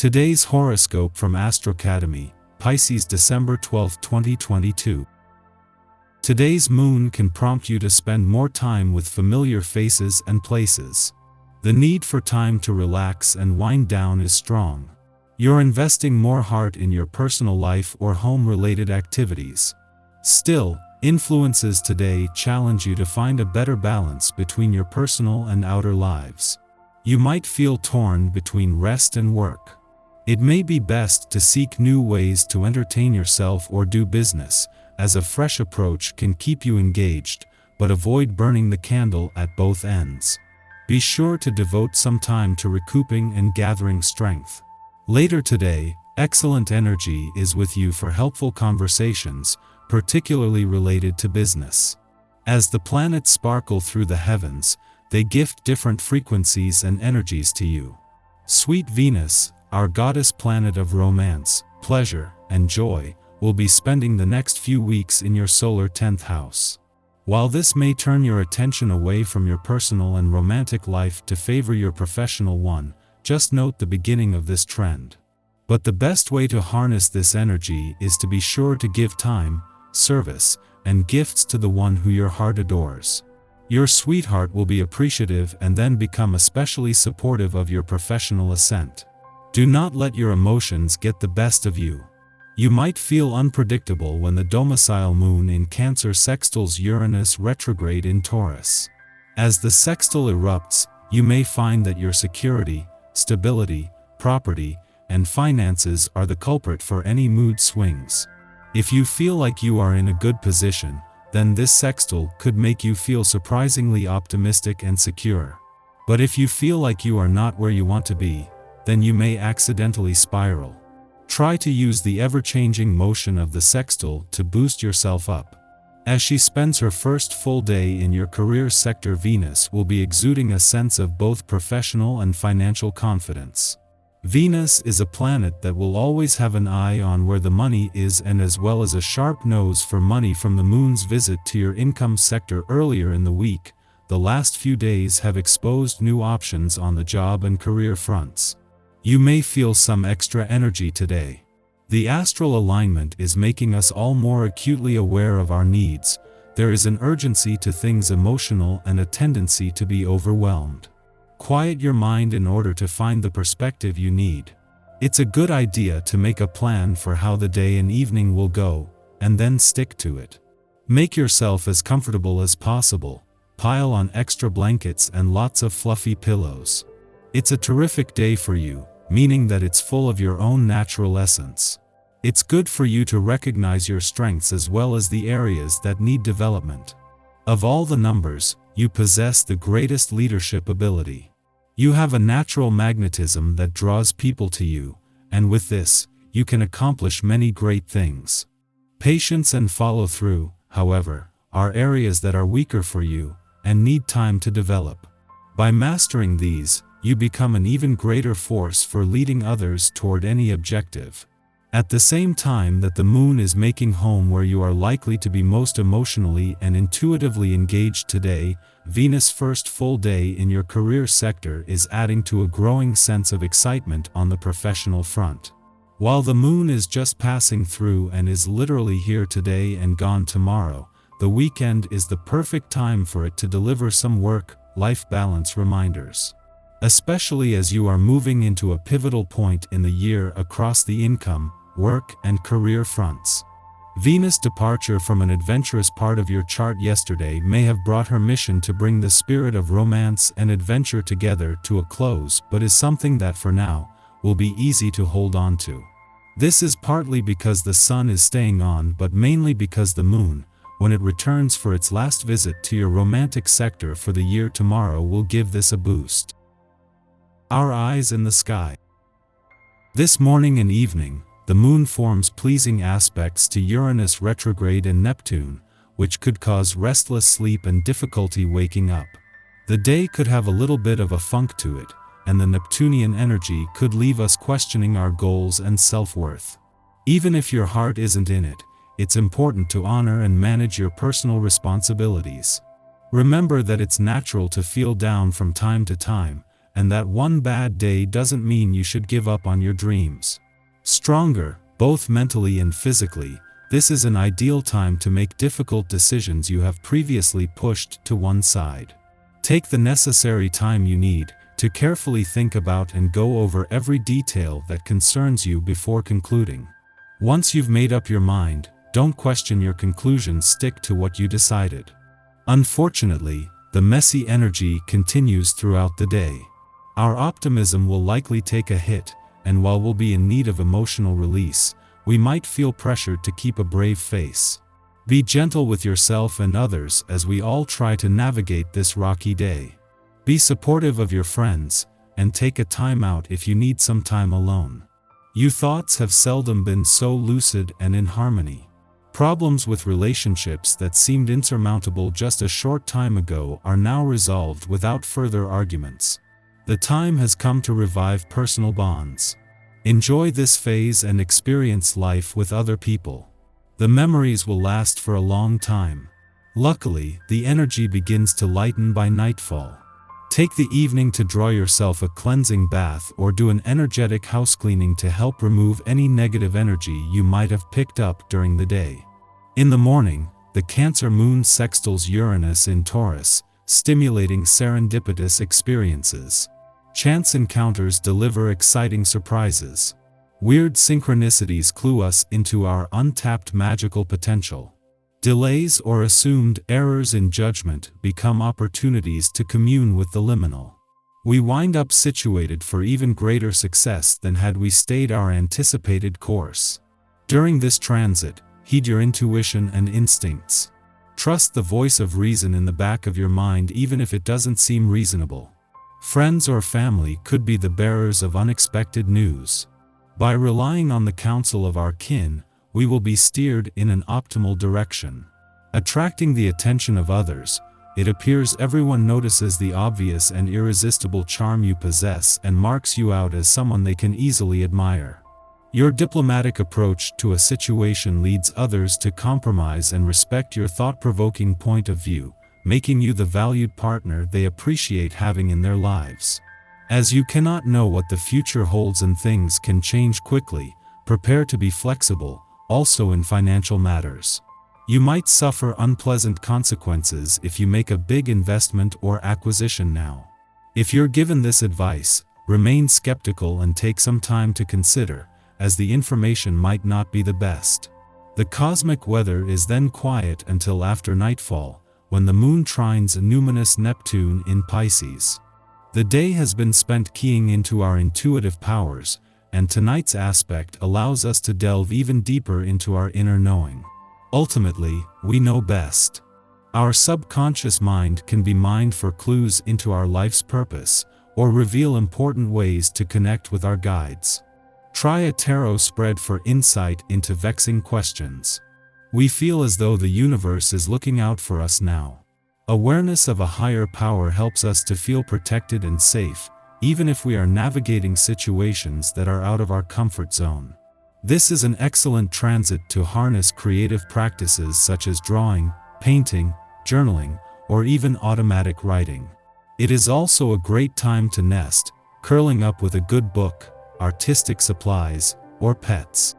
Today's horoscope from Astrocademy, Pisces December 12, 2022. Today's moon can prompt you to spend more time with familiar faces and places. The need for time to relax and wind down is strong. You're investing more heart in your personal life or home-related activities. Still, influences today challenge you to find a better balance between your personal and outer lives. You might feel torn between rest and work. It may be best to seek new ways to entertain yourself or do business, as a fresh approach can keep you engaged, but avoid burning the candle at both ends. Be sure to devote some time to recouping and gathering strength. Later today, excellent energy is with you for helpful conversations, particularly related to business. As the planets sparkle through the heavens, they gift different frequencies and energies to you. Sweet Venus, our goddess planet of romance, pleasure, and joy, will be spending the next few weeks in your solar 10th house. While this may turn your attention away from your personal and romantic life to favor your professional one, just note the beginning of this trend. But the best way to harness this energy is to be sure to give time, service, and gifts to the one who your heart adores. Your sweetheart will be appreciative and then become especially supportive of your professional ascent. Do not let your emotions get the best of you. You might feel unpredictable when the domicile moon in Cancer sextiles Uranus retrograde in Taurus. As the sextile erupts, you may find that your security, stability, property, and finances are the culprit for any mood swings. If you feel like you are in a good position, then this sextile could make you feel surprisingly optimistic and secure. But if you feel like you are not where you want to be, then you may accidentally spiral. Try to use the ever-changing motion of the sextile to boost yourself up. As she spends her first full day in your career sector, Venus will be exuding a sense of both professional and financial confidence. Venus is a planet that will always have an eye on where the money is, and as well as a sharp nose for money from the moon's visit to your income sector earlier in the week. The last few days have exposed new options on the job and career fronts. You may feel some extra energy today. The astral alignment is making us all more acutely aware of our needs. There is an urgency to things emotional and a tendency to be overwhelmed. Quiet your mind in order to find the perspective you need. It's a good idea to make a plan for how the day and evening will go, and then stick to it. Make yourself as comfortable as possible. Pile on extra blankets and lots of fluffy pillows. It's a terrific day for you, meaning that it's full of your own natural essence. It's good for you to recognize your strengths as well as the areas that need development. Of all the numbers, you possess the greatest leadership ability. You have a natural magnetism that draws people to you, and with this, you can accomplish many great things. Patience and follow-through, however, are areas that are weaker for you, and need time to develop. By mastering these, you become an even greater force for leading others toward any objective. At the same time that the moon is making home where you are likely to be most emotionally and intuitively engaged today, Venus' first full day in your career sector is adding to a growing sense of excitement on the professional front. While the moon is just passing through and is literally here today and gone tomorrow, the weekend is the perfect time for it to deliver some work-life balance reminders. Especially as you are moving into a pivotal point in the year across the income, work, and career fronts. Venus' departure from an adventurous part of your chart yesterday may have brought her mission to bring the spirit of romance and adventure together to a close, but is something that for now, will be easy to hold on to. This is partly because the sun is staying on, but mainly because the moon, when it returns for its last visit to your romantic sector for the year tomorrow, will give this a boost. Our eyes in the sky. This morning and evening, the moon forms pleasing aspects to Uranus retrograde and Neptune, which could cause restless sleep and difficulty waking up. The day could have a little bit of a funk to it, and the Neptunian energy could leave us questioning our goals and self-worth. Even if your heart isn't in it, it's important to honor and manage your personal responsibilities. Remember that it's natural to feel down from time to time, and that one bad day doesn't mean you should give up on your dreams. Stronger, both mentally and physically, this is an ideal time to make difficult decisions you have previously pushed to one side. Take the necessary time you need to carefully think about and go over every detail that concerns you before concluding. Once you've made up your mind, don't question your conclusions, stick to what you decided. Unfortunately, the messy energy continues throughout the day. Our optimism will likely take a hit, and while we'll be in need of emotional release, we might feel pressured to keep a brave face. Be gentle with yourself and others as we all try to navigate this rocky day. Be supportive of your friends, and take a time out if you need some time alone. Your thoughts have seldom been so lucid and in harmony. Problems with relationships that seemed insurmountable just a short time ago are now resolved without further arguments. The time has come to revive personal bonds. Enjoy this phase and experience life with other people. The memories will last for a long time. Luckily, the energy begins to lighten by nightfall. Take the evening to draw yourself a cleansing bath or do an energetic house cleaning to help remove any negative energy you might have picked up during the day. In the morning, the Cancer moon sextiles Uranus in Taurus, stimulating serendipitous experiences. Chance encounters deliver exciting surprises. Weird synchronicities clue us into our untapped magical potential. Delays or assumed errors in judgment become opportunities to commune with the liminal. We wind up situated for even greater success than had we stayed our anticipated course. During this transit, heed your intuition and instincts. Trust the voice of reason in the back of your mind even if it doesn't seem reasonable. Friends or family could be the bearers of unexpected news. By relying on the counsel of our kin, we will be steered in an optimal direction. Attracting the attention of others, it appears everyone notices the obvious and irresistible charm you possess and marks you out as someone they can easily admire. Your diplomatic approach to a situation leads others to compromise and respect your thought-provoking point of view, making you the valued partner they appreciate having in their lives. As you cannot know what the future holds and things can change quickly, prepare to be flexible, also in financial matters. You might suffer unpleasant consequences if you make a big investment or acquisition now. If you're given this advice, remain skeptical and take some time to consider, as the information might not be the best. The cosmic weather is then quiet until after nightfall, when the moon trines a numinous Neptune in Pisces. The day has been spent keying into our intuitive powers, and tonight's aspect allows us to delve even deeper into our inner knowing. Ultimately, we know best. Our subconscious mind can be mined for clues into our life's purpose, or reveal important ways to connect with our guides. Try a tarot spread for insight into vexing questions. We feel as though the universe is looking out for us now. Awareness of a higher power helps us to feel protected and safe, even if we are navigating situations that are out of our comfort zone. This is an excellent transit to harness creative practices such as drawing, painting, journaling, or even automatic writing. It is also a great time to nest, curling up with a good book, artistic supplies, or pets.